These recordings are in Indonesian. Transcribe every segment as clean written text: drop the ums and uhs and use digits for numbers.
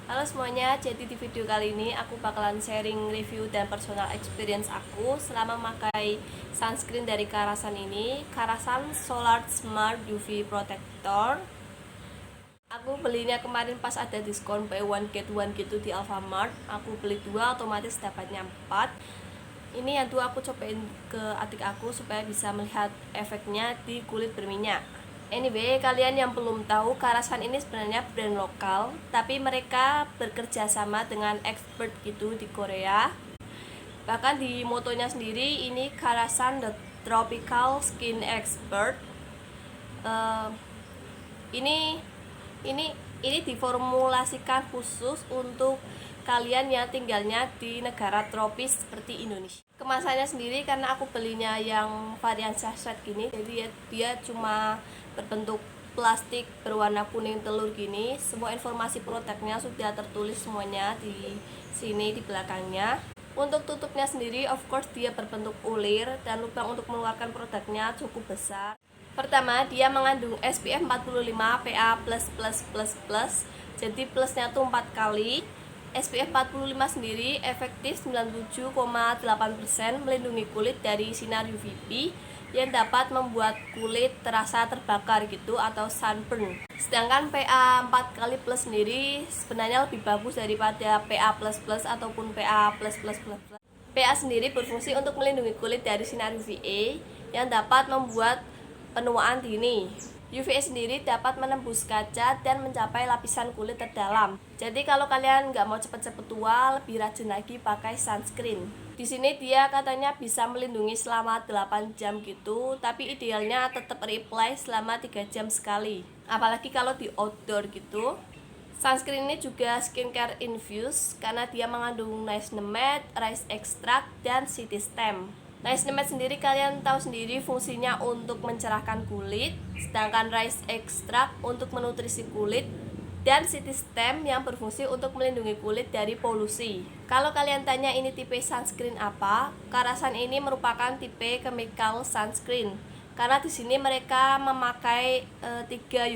Halo semuanya, jadi di video kali ini aku bakalan sharing review dan personal experience aku selama memakai sunscreen dari Karasan ini, Karasan Solar Smart UV Protector. Aku belinya kemarin pas ada diskon buy one get one gitu di Alfamart. Aku beli 2 otomatis dapatnya 4. Ini yang tuh aku cobain ke adik aku supaya bisa melihat efeknya di kulit berminyak. Anyway, kalian yang belum tahu, Karasan ini sebenarnya brand lokal, tapi mereka bekerja sama dengan expert gitu di Korea. Bahkan di motonya sendiri ini Karasan The Tropical Skin Expert. Uh, ini ini ini diformulasikan khusus untuk kalian yang tinggalnya di negara tropis seperti Indonesia. Kemasannya sendiri karena aku belinya yang varian sachet gini, jadi dia cuma berbentuk plastik berwarna kuning telur gini. Semua informasi produknya sudah tertulis semuanya di sini di belakangnya. Untuk tutupnya sendiri of course dia berbentuk ulir dan lubang untuk mengeluarkan produknya cukup besar. Pertama, dia mengandung SPF 45 PA++++. Jadi plusnya tuh 4 kali. SPF 45 sendiri efektif 97,8% melindungi kulit dari sinar UVB yang dapat membuat kulit terasa terbakar gitu atau sunburn. Sedangkan PA 4 kali plus sendiri sebenarnya lebih bagus daripada PA++ ataupun PA+++. PA sendiri berfungsi untuk melindungi kulit dari sinar UVA yang dapat membuat penuaan dini. UVA sendiri dapat menembus kaca dan mencapai lapisan kulit terdalam. Jadi kalau kalian nggak mau cepet-cepet tua, lebih rajin lagi pakai sunscreen. Di sini dia katanya bisa melindungi selama 8 jam gitu, tapi idealnya tetap reapply selama 3 jam sekali. Apalagi kalau di outdoor gitu. Sunscreen ini juga skincare infused karena dia mengandung niacinamide, rice extract, dan city stem. Niacinamide sendiri kalian tahu sendiri fungsinya untuk mencerahkan kulit, sedangkan rice extract untuk menutrisi kulit, dan city stem yang berfungsi untuk melindungi kulit dari polusi. Kalau kalian tanya ini tipe sunscreen apa, Karasan ini merupakan tipe chemical sunscreen karena di sini mereka memakai 3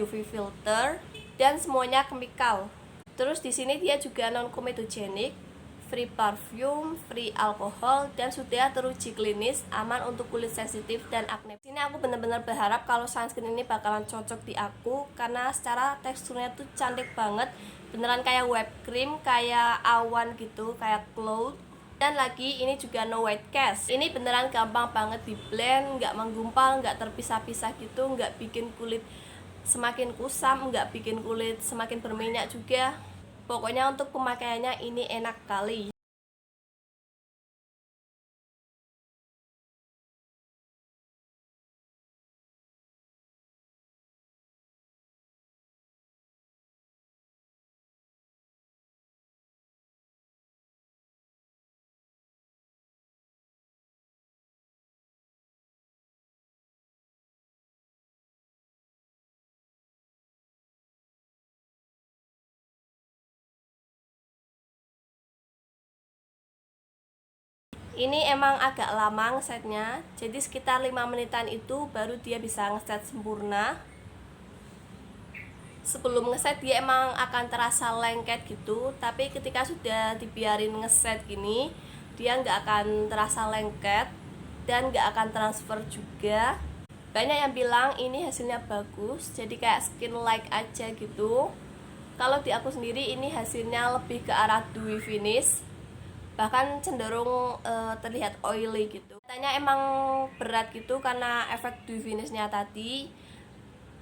UV filter dan semuanya chemical. Terus di sini dia juga non comedogenic, free parfum, free alkohol, dan sudah teruji klinis aman untuk kulit sensitif dan akne. Sini aku benar-benar berharap kalau sunscreen ini bakalan cocok di aku karena secara teksturnya tuh cantik banget, beneran kayak web cream, kayak awan gitu, kayak cloud. Dan lagi ini juga no white cast. Ini beneran gampang banget di blend, nggak menggumpal, nggak terpisah-pisah gitu, nggak bikin kulit semakin kusam, nggak bikin kulit semakin berminyak juga. Pokoknya untuk pemakaiannya ini enak kali. Ini emang agak lama ngesetnya, jadi sekitar 5 menitan itu baru dia bisa ngeset sempurna. Sebelum ngeset dia emang akan terasa lengket gitu, tapi ketika sudah dibiarin ngeset gini, dia nggak akan terasa lengket dan nggak akan transfer juga. Banyak yang bilang ini hasilnya bagus, jadi kayak skin like aja gitu. Kalau di aku sendiri ini hasilnya lebih ke arah dewy finish, bahkan cenderung terlihat oily gitu. Katanya emang berat gitu karena efek dewy finishnya tadi,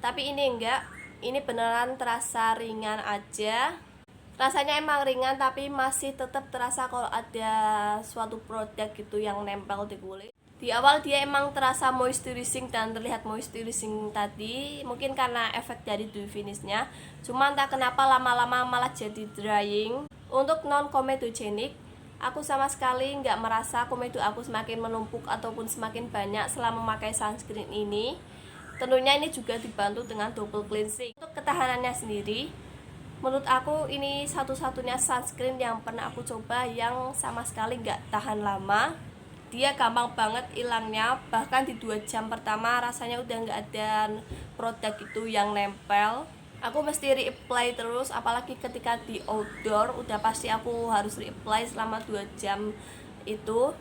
tapi ini enggak, ini beneran terasa ringan aja. Rasanya emang ringan tapi masih tetap terasa kalau ada suatu produk gitu yang nempel di kulit. Di awal dia emang terasa moisturizing dan terlihat moisturizing tadi, mungkin karena efek dari dewy finishnya. Cuma entah kenapa lama-lama malah jadi drying. Untuk non comedogenic, aku sama sekali nggak merasa komedo aku semakin menumpuk ataupun semakin banyak selama memakai sunscreen ini. Tentunya ini juga dibantu dengan double cleansing. Untuk ketahanannya sendiri, menurut aku ini satu-satunya sunscreen yang pernah aku coba yang sama sekali nggak tahan lama. Dia gampang banget hilangnya, bahkan di 2 jam pertama rasanya udah nggak ada produk itu yang nempel. Aku mesti reapply terus, apalagi ketika di outdoor udah pasti aku harus reapply selama 2 jam itu.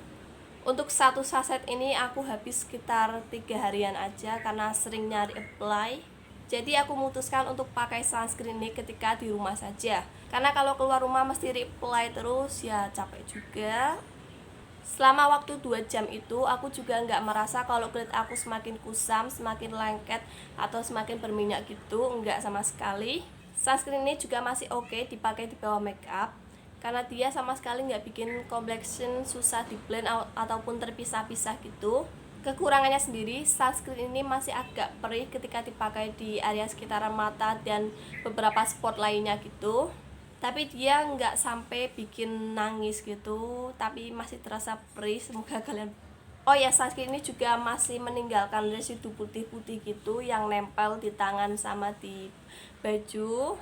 Untuk satu saset ini aku habis sekitar 3 harian aja karena sering nyari apply. Jadi aku memutuskan untuk pakai sunscreen ini ketika di rumah saja. Karena kalau keluar rumah mesti reapply terus ya capek juga. Selama waktu 2 jam itu aku juga nggak merasa kalau kulit aku semakin kusam, semakin lengket atau semakin berminyak gitu, nggak sama sekali. Sunscreen ini juga masih oke dipakai di bawah make up karena dia sama sekali nggak bikin complexion susah di blend ataupun terpisah-pisah gitu. Kekurangannya sendiri, sunscreen ini masih agak perih ketika dipakai di area sekitaran mata dan beberapa spot lainnya gitu. Tapi dia nggak sampai bikin nangis gitu, tapi masih terasa perih. Semoga kalian, oh ya, sunscreen ini juga masih meninggalkan residu putih-putih gitu yang nempel di tangan sama di baju.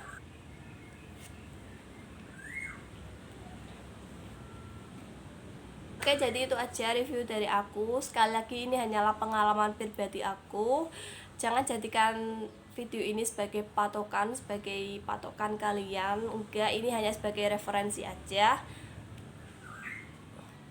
Oke, jadi itu aja review dari aku. Sekali lagi ini hanyalah pengalaman pribadi aku. Jangan jadikan video ini sebagai patokan kalian. Enggak, ini hanya sebagai referensi aja.